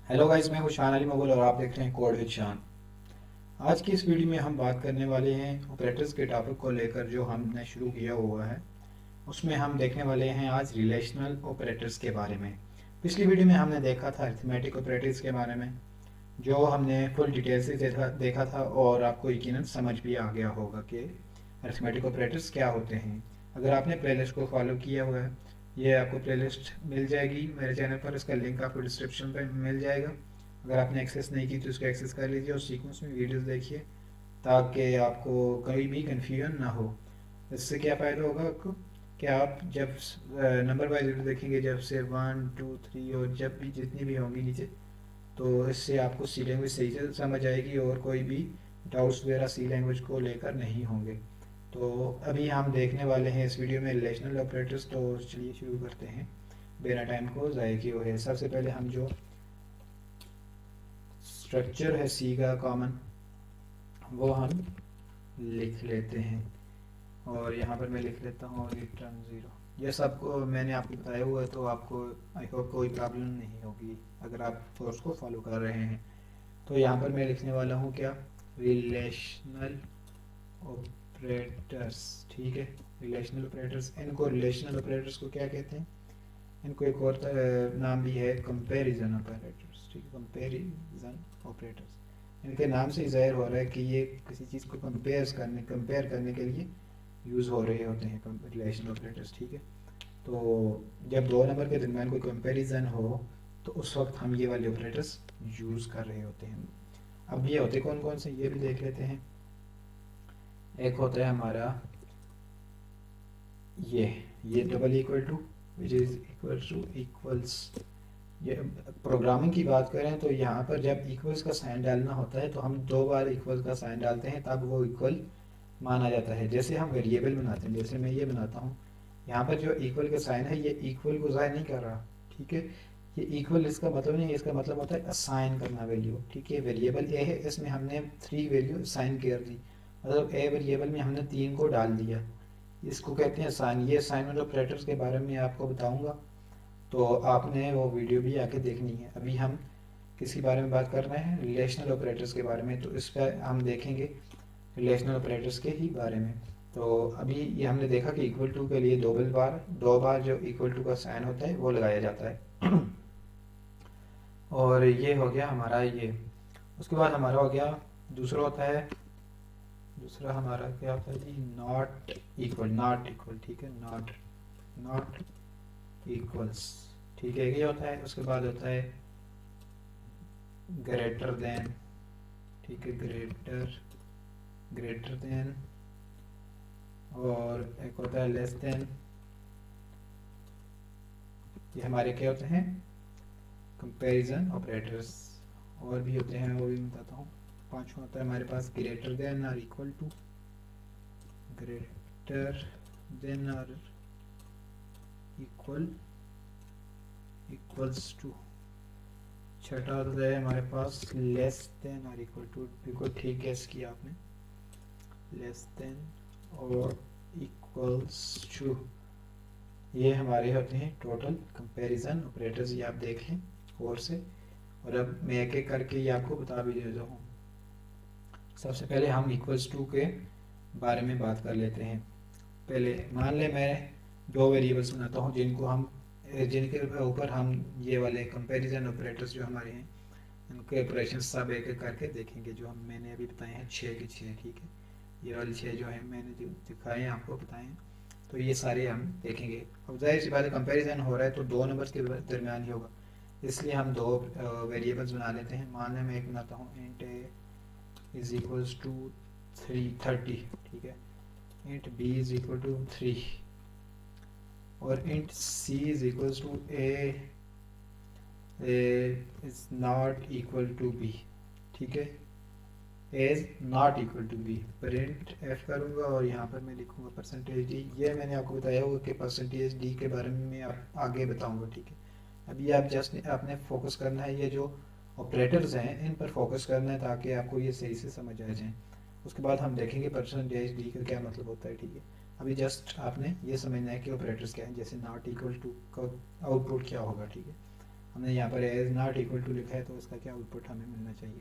Hello guys, मैं हूं शान अली मुगल और आप देख रहे हैं कोड विद शान। आज की इस वीडियो में हम बात करने वाले हैं ऑपरेटर्स के टॉपिक को लेकर जो हमने शुरू किया हुआ है। उसमें हम देखने वाले हैं आज रिलेशनल ऑपरेटर्स के बारे में। पिछली वीडियो में हमने देखा था अरिथमेटिक ऑपरेटर्स के बारे में, जो हमने फुल डिटेल से देखा था और आपको यकीनन समझ भी आ गया होगा कि अरिथमेटिक ऑपरेटर्स क्या होते हैं। अगर आपने प्लेलिस्ट को फॉलो किया हुआ है, ये आपको प्लेलिस्ट मिल जाएगी मेरे चैनल पर, इसका लिंक आपको डिस्क्रिप्शन पर मिल जाएगा। अगर आपने एक्सेस नहीं की तो इसको एक्सेस कर लीजिए और सीक्वेंस में वीडियोस देखिए ताकि आपको कहीं भी कन्फ्यूजन ना हो। इससे क्या फ़ायदा होगा आपको कि आप जब नंबर वाइज वीडियो देखेंगे, जब से 1 2 3 और जब भी जितनी भी होंगी नीचे, तो इससे आपको सी लैंग्वेज सही से समझ आएगी और कोई भी डाउट्स वगैरह सी लैंग्वेज को लेकर नहीं होंगे। तो अभी हम देखने वाले हैं इस वीडियो में रिलेशनल ऑपरेटर्स। तो चलिए शुरू करते हैं बिना टाइम को ज़ाया किए हुए। सबसे पहले हम जो स्ट्रक्चर है सी का कॉमन, वो हम लिख लेते हैं। और यहाँ पर मैं लिख लेता हूँ रिटर्न ज़ीरो। यह सबको मैंने आपको बताया हुआ है, तो आपको आई होप कोई प्रॉब्लम नहीं होगी अगर आप कोर्स को फॉलो कर रहे हैं। तो यहाँ पर मैं लिखने वाला हूँ क्या, रिलेशनल ऑपरेटर्स। ठीक है, रिलेशनल ऑपरेटर्स। इनको रिलेशनल ऑपरेटर्स को क्या कहते हैं, इनको एक और नाम भी है कंपैरिजन ऑपरेटर्स। ठीक है, कंपैरिजन ऑपरेटर्स। इनके नाम से ही ज़ाहिर हो रहा है कि ये किसी चीज़ को कंपेयर करने के लिए यूज़ हो रहे होते हैं रिलेशनल ऑपरेटर्स। ठीक है, तो जब दो नंबर के दरमियान कोई कंपैरिजन हो तो उस वक्त हम ये वाले ऑपरेटर्स यूज़ कर रहे होते हैं। अब ये होते कौन कौन से, ये भी देख लेते हैं। एक होता है हमारा ये double equal to, which is equal to equals. ये प्रोग्रामिंग की बात करें तो यहाँ पर जब इक्वल्स का साइन डालना होता है तो हम दो बार इक्वल्स का साइन डालते हैं, तब वो इक्वल माना जाता है। जैसे हम वेरिएबल बनाते हैं, जैसे मैं ये बनाता हूँ, यहाँ पर जो इक्वल का साइन है ये इक्वल को ज़ाहिर नहीं कर रहा। ठीक है, ये इक्वल इसका मतलब नहीं है, इसका मतलब होता है असाइन करना वैल्यू। ठीक है, वेरिएबल ए है, इसमें हमने 3 वैल्यू असाइन कर दी, मतलब ए वेरिएबल में हमने 3 को डाल दिया। इसको कहते हैं साइन। ये असाइनमेंट ऑपरेटर्स के बारे में आपको बताऊंगा, तो आपने वो वीडियो भी आके देखनी है। अभी हम किसके बारे में बात कर रहे हैं, रिलेशनल ऑपरेटर्स के बारे में। तो इस पर हम देखेंगे रिलेशनल ऑपरेटर्स के ही बारे में। तो अभी ये हमने देखा कि इक्वल टू के लिए दो बार जो इक्वल टू का साइन होता है वो लगाया जाता है। और ये हो गया हमारा ये। उसके बाद हमारा हो गया दूसरा होता है, दूसरा हमारा क्या होता है जी, नॉट इक्वल। नॉट इक्वल, ठीक है, नॉट इक्वल्स। ठीक है, ये होता है। उसके बाद होता है ग्रेटर देन। ठीक है, ग्रेटर देन। और एक होता है लेस देन। ये हमारे क्या होते हैं, कंपैरिजन ऑपरेटर्स। और भी होते हैं, वो भी बताता हूँ। पांचवा होता है हमारे पास ग्रेटर देन और इक्वल टू। ग्रेटर देन और इक्वल्स टू। छठा होता है हमारे पास लेस देन और इक्वल टू। बिल्कुल ठीक गैस किया आपने, लेस देन और इक्वल्स टू। ये हमारे होते हैं टोटल कंपैरिजन ऑपरेटर्स। ये आप देख लें और से। और अब मैं एक एक करके ये आपको बता भी देता हूँ। सबसे पहले हम इक्वल्स टू के बारे में बात कर लेते हैं। पहले मान लें मैं दो वेरिएबल्स बनाता हूँ जिनके ऊपर हम ये वाले कंपैरिजन ऑपरेटर्स जो हमारे हैं उनके ऑपरेशन सब एक एक करके देखेंगे, जो मैंने अभी बताए हैं 6 के 6। ठीक है, ये वाले 6 जो है मैंने जो दिखाए हैं आपको बताए हैं, तो ये सारे हम देखेंगे। अब जाहिर सी बात है, कंपैरिजन हो रहा है तो दो नंबर्स के दरमियान ही होगा, इसलिए हम दो वेरिएबल्स बना लेते हैं। मान लें मैं एक बनाता हूँ, int A is equals to 30। ठीक है, int B is equal to 3 और int C is equals to A is not equal to B. ठीक है, is not equal to B. Printf करूँगा और यहाँ पर मैं लिखूँगा परसेंटेज डी। ये मैंने आपको बताया होगा कि परसेंटेज डी के बारे में मैं आगे बताऊँगा। ठीक है, अभी आप जस्ट आपने फोकस करना है, ये जो ऑपरेटर्स हैं इन पर फोकस करना है ताकि आपको ये सही से समझ आ जाए। उसके बाद हम देखेंगे परसेंटेज डी का क्या मतलब होता है। ठीक है, अभी जस्ट आपने ये समझना है कि ऑपरेटर्स क्या हैं, जैसे नॉट इक्वल टू का आउटपुट क्या होगा। ठीक है, हमने यहाँ पर एज नॉट इक्वल टू लिखा है, तो इसका क्या आउटपुट हमें मिलना चाहिए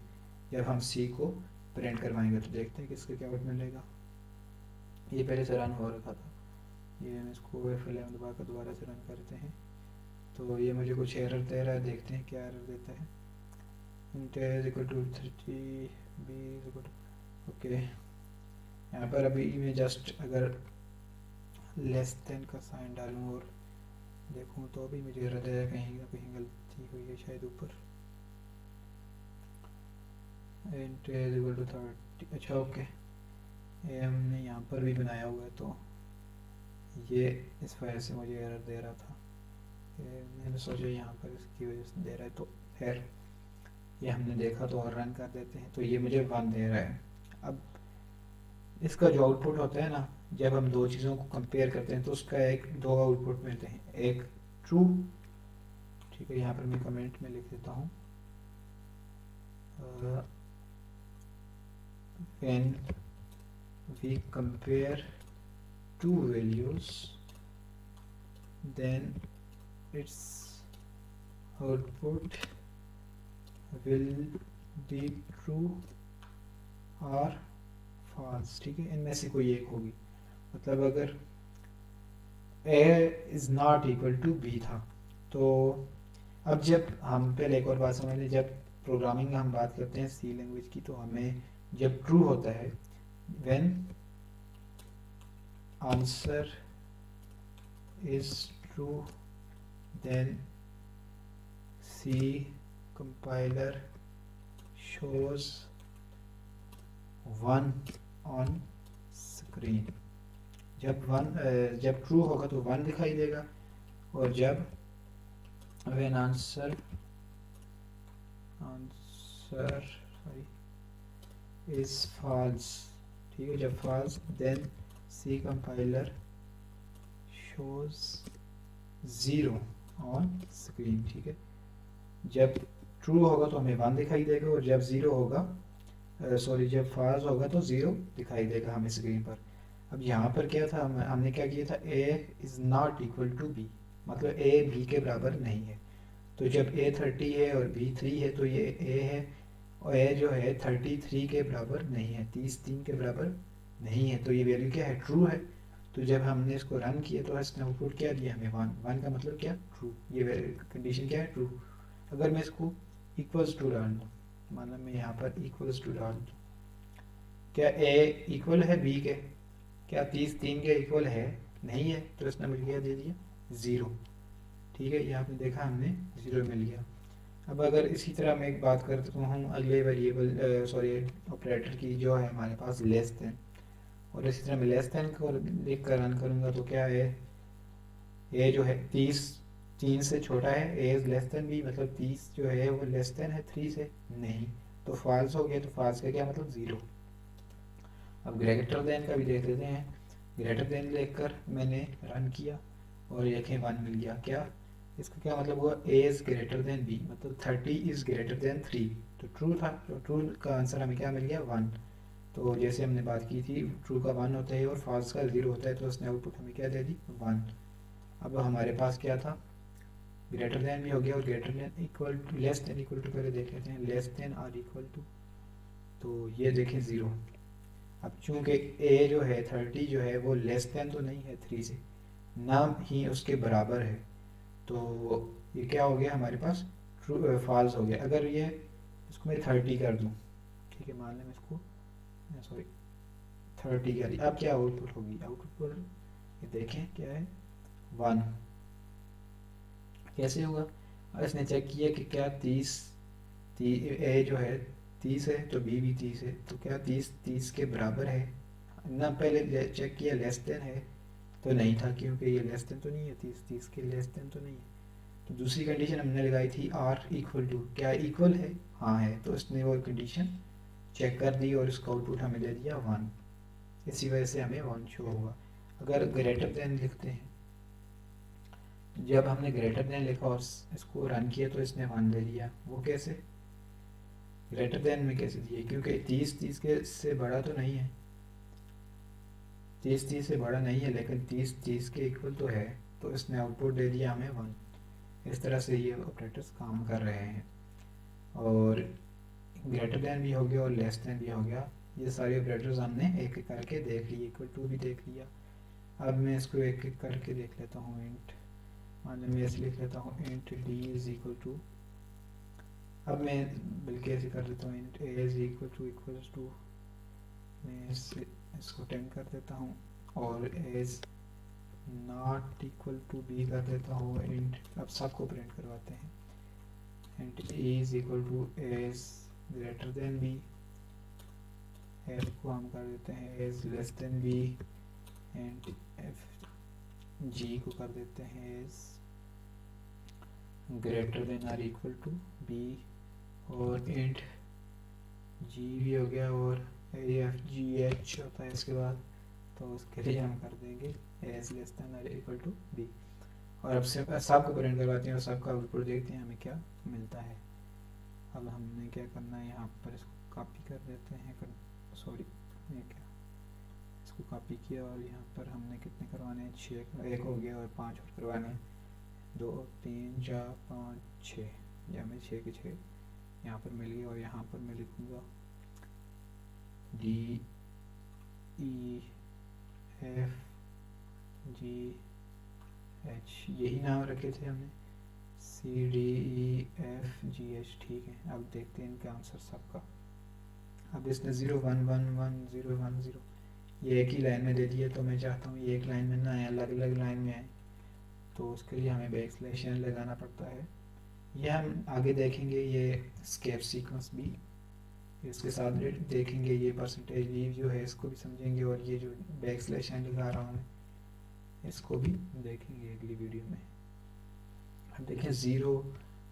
जब हम सी को प्रिंट करवाएंगे। तो देखते हैं कि इसका क्या आउटपुट मिलेगा। ये पहले से रन हो रखा था, ये हम इसको F11 दबा कर दोबारा से रन करते हैं। तो ये मुझे कुछ एरर दे रहा है, देखते हैं क्या एरर देता है। int is equal to 30 b is equal to okay. यहाँ पर अभी मैं जस्ट अगर लेस देन का साइन डालूँ और देखूँ तो अभी मुझे एरर दे रहा है, कहीं ना कहीं गलती हुई है शायद ऊपर। int is equal to 30, अच्छा ओके, ये हमने यहाँ पर भी बनाया हुआ है, तो ये इस वजह से मुझे एरर दे रहा था। मैंने सोचा यहाँ पर इसकी वजह से दे रहा है, तो खैर ये हमने देखा तो और रन कर देते हैं। तो ये मुझे 1 दे रहा है। अब इसका जो आउटपुट होता है ना, जब हम दो चीज़ों को कंपेयर करते हैं तो उसका दो आउटपुट मिलते हैं, एक ट्रू, ठीक है, यहाँ पर मैं कमेंट में लिख देता हूँ, when we compare two values then its output will be true or false, ठीक है, इनमें से कोई एक होगी। मतलब अगर a is not equal to b था, तो अब जब हम पहले एक और बात समझ लें, जब प्रोग्रामिंग में हम बात करते हैं सी लैंग्वेज की, तो हमें जब ट्रू होता है when answer is true then C compiler shows 1 on screen। जब ट्रू होगा तो 1 दिखाई देगा, और जब when answer is false, ठीक है, जब false then C compiler shows 0 on screen, ठीक है। जब ट्रू होगा तो हमें 1 दिखाई देगा, और जब ज़ीरो होगा जब false होगा तो 0 दिखाई देगा हमें स्क्रीन पर। अब यहाँ पर क्या था, हमने क्या किया था, a is not equal to b, मतलब a b के बराबर नहीं है। तो जब a 30 है और b 3 है तो ये a है, और a जो है 33 के बराबर नहीं है, 33 के बराबर नहीं है, तो ये वैल्यू क्या है, ट्रू है। तो जब हमने इसको रन किया तो इसने आउटपुट क्या दिया हमें, 1 का मतलब क्या, ट्रू, ये कंडीशन क्या है, ट्रू। अगर मैं इसको इक्वल्स टू डाल दूँ, माना मैं यहाँ पर इक्वल्स टू डाल दूँ, क्या a इक्वल है b के, क्या 33 के इक्वल है, नहीं है, तो इसने मुझे क्या दे दिया, 0, ठीक है, ये आपने देखा हमने 0 मिल गया। अब अगर इसी तरह मैं एक बात करता हूँ अगले वेरिएबल ऑपरेटर की, जो है हमारे पास लेस देन, और इसी तरह मैं लेस देन को लिख कर रन करूँगा तो क्या है, ए जो है 3 से छोटा है, A is less than B, मतलब 30 जो है वो लेस देन है 3 से, नहीं, तो फॉल्स हो गया। तो फॉल्स का क्या मतलब, 0। अब ग्रेटर देन का भी देख लेते हैं। ग्रेटर देन लिख कर मैंने रन किया और देखें 1 मिल गया। क्या इसका क्या मतलब हुआ, a is greater than b, मतलब 30 इज़ ग्रेटर देन 3, तो ट्रू था। तो ट्रू का आंसर हमें क्या मिल गया, 1। तो जैसे हमने बात की थी, ट्रू का 1 होता है और फॉल्स का 0 होता है, तो उसने आउटपुट हमें क्या दे दी, 1। अब हमारे पास क्या था, ग्रेटर देन भी हो गया और greater than equal to, less than equal to पहले देख लेते हैं, लेस देन और इक्वल टू, तो ये देखें 0। अब चूँकि a जो है 30 जो है वो लेस देन तो नहीं है 3 से, ना ही उसके बराबर है, तो ये क्या हो गया हमारे पास, ट्रू फॉल्स हो गया। अगर ये इसको मैं 30 कर दूँ, ठीक है, मान लें मैं इसको 30 कर दी, अब क्या आउटपुट होगी, आउटपुट ये देखें क्या है, 1। कैसे हुआ, और इसने चेक किया कि क्या 30 a जो है 30 है तो b भी 30 है, तो क्या 30 के बराबर है ना, पहले चेक किया लेस देन है तो नहीं था, क्योंकि ये लेस देन तो नहीं है, 30 के लेस देन तो नहीं है। तो दूसरी कंडीशन हमने लगाई थी आर इक्वल टू, क्या इक्वल है, हाँ है, तो इसने वो कंडीशन चेक कर दी और इसका आउटपुट हमें दे दिया 1, इसी वजह से हमें 1 शो हुआ। अगर ग्रेटर देन लिखते हैं, जब हमने ग्रेटर देन लिखा और इसको रन किया तो इसने 1 दे दिया, वो कैसे, ग्रेटर देन में कैसे दिए, क्योंकि 30 के से बड़ा तो नहीं है, 30 से बड़ा नहीं है, लेकिन 30 के इक्वल तो है, तो इसने आउटपुट दे दिया हमें 1। इस तरह से ये ऑपरेटर्स काम कर रहे हैं। और ग्रेटर दैन भी हो गया और लेस दैन भी हो गया। ये सारे ऑपरेटर्स हमने एक एक करके देख लिए, इक्वल टू भी देख लिया। अब मैं इसको एक एक करके देख लेता हूँ। इंट मान लो मैं ऐसे लिख लेता हूँ int D is equal to, अब मैं बल्कि ऐसे कर देता हूँ int A is equals to, मैं इसको 10 कर देता हूँ और A's not equal to B कर देता हूँ। इंट अब सबको प्रिंट करवाते हैं। Int A is equal to A's greater than B, F को हम कर देते हैं A's less than B, and F G को कर देते हैं A's greater than or equal to B, और इंट जी भी हो गया और एफ जी एच होता है इसके बाद, तो उसके लिए हम कर देंगे A's less than or equal to B. और अब से सबको प्रिंट करवाते हैं और सबका आउटपुट देखते हैं हमें क्या मिलता है। अब हमने क्या करना है, यहाँ पर इसको कॉपी कर देते हैं, सॉरी ये क्या, इसको कॉपी किया और यहाँ पर हमने कितने करवाने हैं, 6 एक हो गया और 5 और करवाने हैं, 2 3 4 5 6, या हमें 6 के 6 यहाँ पर मिल गया। और यहाँ पर मैं लिखूँगा D E F G H, यही नाम रखे थे हमने, C D E F G H, ठीक है। अब देखते हैं इनका आंसर सबका। अब इसने 0 1 1 1 0 1 0 ये एक ही लाइन में दे दिया, तो मैं चाहता हूँ ये एक लाइन में ना आए, अलग अलग लाइन में आए, तो उसके लिए हमें बैकस्लैश n लगाना पड़ता है। यह हम आगे देखेंगे, ये स्केप सीक्वेंस भी इसके साथ देखेंगे, ये परसेंटेज लीव जो है इसको भी समझेंगे, और ये जो बैकस्लैश n लगा रहा हूँ इसको भी देखेंगे अगली वीडियो में। अब देखें 0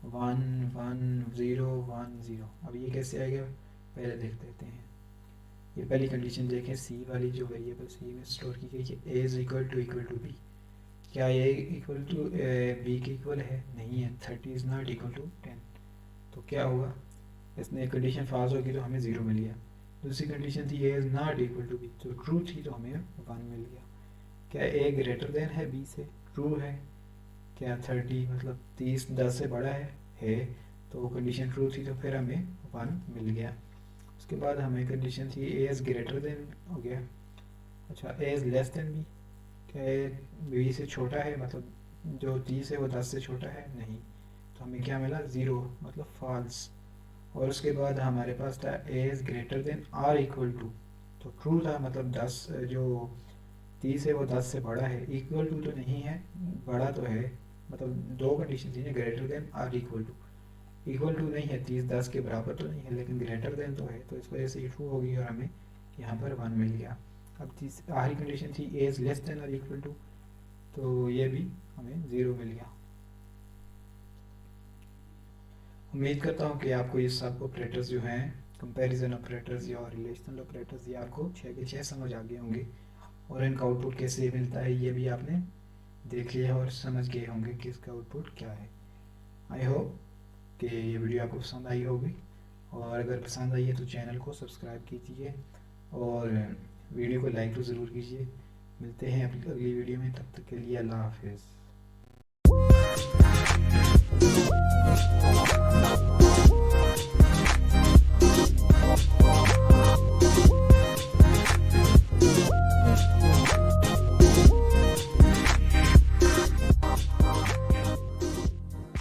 1 1 0 1 0, अब ये कैसे आएगा पहले देख लेते हैं। ये पहली कंडीशन देखें, सी वाली जो वेरिएबल सी में स्टोर की गई है, ए इज इक्वल टू बी, क्या ये इक्वल टू बी के इक्वल है? नहीं है, 30 इज नॉट इक्वल टू 10, तो क्या होगा, इसने एक कंडीशन फॉल्स होगी तो हमें 0 मिल गया। दूसरी कंडीशन थी A is not equal to B, तो ट्रू थी तो हमें 1 मिल गया। क्या ए ग्रेटर देन है बी से? ट्रू है। क्या 30 मतलब 30 10 से बड़ा है, तो कंडीशन ट्रू थी तो फिर हमें 1 मिल गया। उसके बाद हमें कंडीशन थी ए इज ग्रेटर देन, हो गया। अच्छा, ए इज लेस देन बी, क्या ए बी से छोटा है, मतलब जो 30 है वो 10 से छोटा है? नहीं, तो हमें क्या मिला 0 मतलब फॉल्स। और उसके बाद हमारे पास था A is greater than or equal to, तो ट्रू था, मतलब 10 जो 30 है वो 10 से बड़ा है, इक्वल टू तो नहीं है, बड़ा तो है, मतलब दो कंडीशन थी ना, greater than or equal to, equal to नहीं है, 30 10 के बराबर तो नहीं है, लेकिन ग्रेटर देन तो है, तो इस वजह से ये ट्रू होगी और हमें यहाँ पर 1 मिल गया। अब आखिरी कंडीशन थी ए इज लेस देन और इक्वल टू, तो ये भी हमें 0 मिल गया। उम्मीद करता हूँ कि आपको ये सब ऑपरेटर्स जो हैं, कंपैरिजन ऑपरेटर्स या रिलेशनल ऑपरेटर्स, ये आपको 6 के 6 समझ आ गए होंगे, और इनका आउटपुट कैसे मिलता है ये भी आपने देख लिया और समझ गए होंगे कि इसका आउटपुट क्या है। आई होप कि ये वीडियो आपको पसंद आई होगी, और अगर पसंद आई है तो चैनल को सब्सक्राइब कीजिए और वीडियो को लाइक तो ज़रूर कीजिए। मिलते हैं अगली वीडियो में, तब तक के लिए अल्लाह हाफिज़।